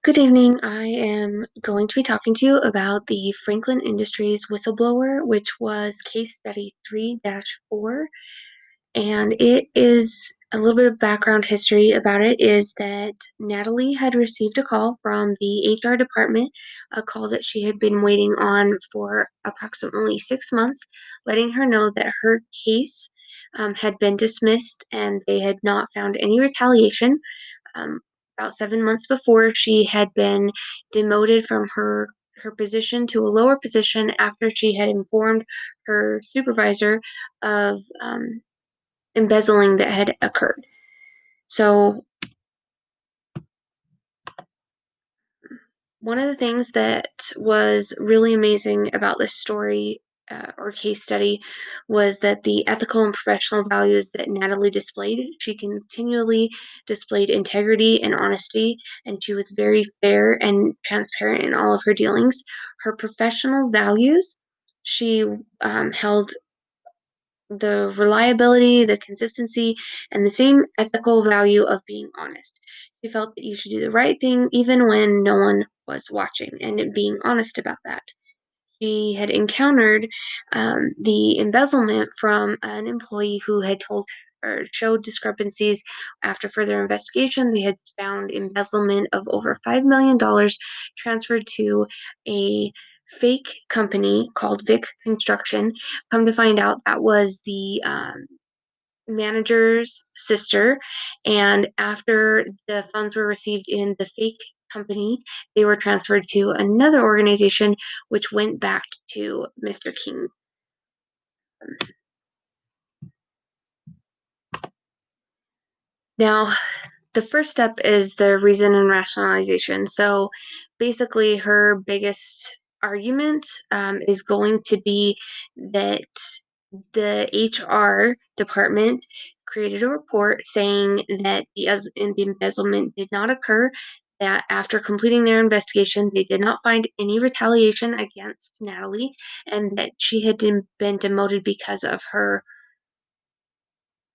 Good evening. I am going to be talking to you about the Franklin Industries whistleblower, which was case study 3-4. And it is a little bit of background history about it is that Natalie had received a call from the HR department, a call that she had been waiting on for approximately 6 months, letting her know that her case had been dismissed and they had not found any retaliation. um, about 7 months before, she had been demoted from her position to a lower position after she had informed her supervisor of embezzling that had occurred. So one of the things that was really amazing about this story or case study was that the ethical and professional values that Natalie displayed, she continually displayed integrity and honesty, and she was very fair and transparent in all of her dealings. Her professional values, she held the reliability, the consistency, and the same ethical value of being honest. She felt that you should do the right thing even when no one was watching, and being honest about that. She had encountered the embezzlement from an employee who had told or showed discrepancies. After further investigation, they had found embezzlement of over $5 million transferred to a fake company called Vic Construction. Come to find out, that was the manager's sister. And after the funds were received in the fake company, they were transferred to another organization, which went back to Mr. King. Now, the first step is the reason and rationalization. So basically, her biggest argument is going to be that the HR department created a report saying that the embezzlement did not occur, that after completing their investigation, they did not find any retaliation against Natalie, and that she had been demoted because of her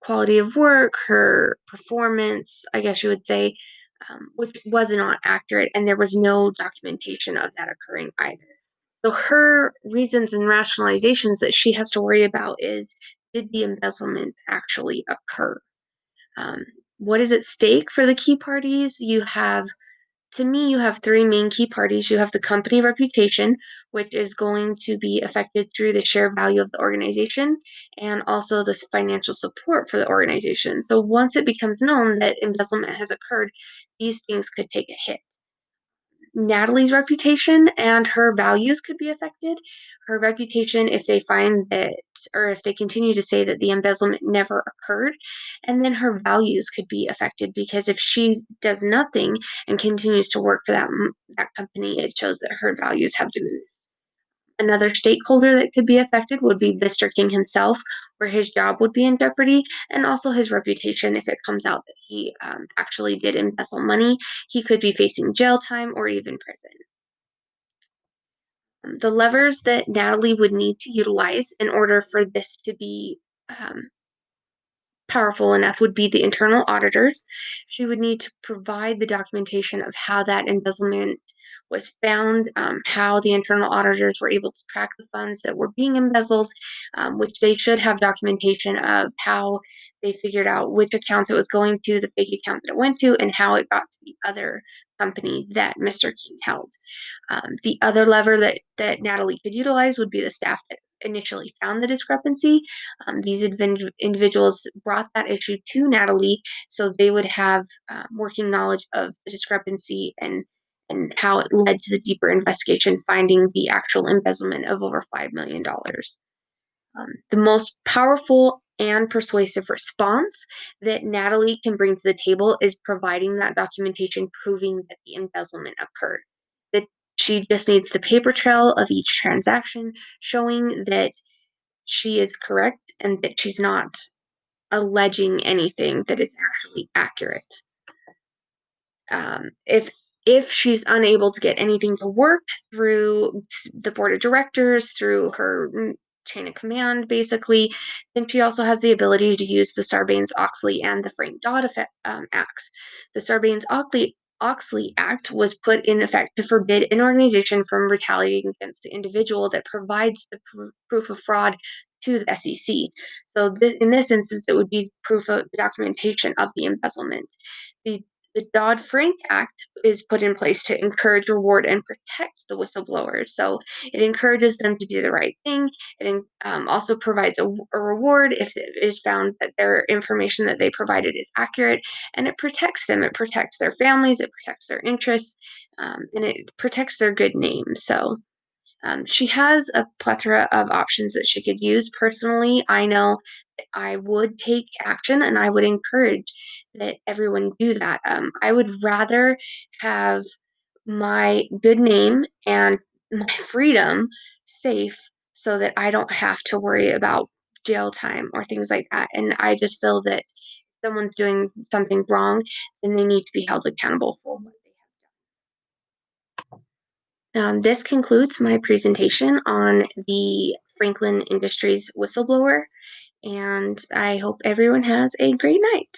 quality of work, her performance, I guess you would say, which was not accurate, and there was no documentation of that occurring either. So her reasons and rationalizations that she has to worry about is, did the embezzlement actually occur? Um, what is at stake for the key parties? To me, you have three main key parties. You have the company reputation, which is going to be affected through the share value of the organization and also the financial support for the organization. So once it becomes known that embezzlement has occurred, these things could take a hit. Natalie's reputation and her values could be affected. Her reputation, if they find that, or if they continue to say that the embezzlement never occurred, and then her values could be affected because if she does nothing and continues to work for that company, it shows that her values have diminished. Another stakeholder that could be affected would be Mr. King himself, where his job would be in jeopardy, and also his reputation. If it comes out that he actually did embezzle money, he could be facing jail time or even prison. The levers that Natalie would need to utilize in order for this to be powerful enough would be the internal auditors. She would need to provide the documentation of how that embezzlement was found, how the internal auditors were able to track the funds that were being embezzled, which they should have documentation of how they figured out which accounts it was going to, the fake account that it went to, and how it got to the other company that Mr. King held. The other lever that Natalie could utilize would be the staff that initially found the discrepancy. These individuals brought that issue to Natalie, so they would have working knowledge of the discrepancy and how it led to the deeper investigation, finding the actual embezzlement of over $5 million. The most powerful and persuasive response that Natalie can bring to the table is providing that documentation proving that the embezzlement occurred. That she just needs the paper trail of each transaction showing that she is correct and that she's not alleging anything, that it's actually accurate. If she's unable to get anything to work through the board of directors, through her chain of command, basically, then she also has the ability to use the Sarbanes-Oxley and the Frank Dodd Acts. The Sarbanes-Oxley Oxley Act was put in effect to forbid an organization from retaliating against the individual that provides the proof of fraud to the SEC. So, in this instance, it would be proof of documentation of the embezzlement. The the Dodd Frank Act is put in place to encourage, reward, and protect the whistleblowers. So it encourages them to do the right thing. It also provides a reward if it is found that their information that they provided is accurate, and it protects them. It protects their families, it protects their interests, and it protects their good name. So she has a plethora of options that she could use. Personally, I know that I would take action and I would encourage that everyone do that. I would rather have my good name and my freedom safe so that I don't have to worry about jail time or things like that. And I just feel that if someone's doing something wrong, then they need to be held accountable for what they have. This concludes my presentation on the Franklin Industries whistleblower, and I hope everyone has a great night.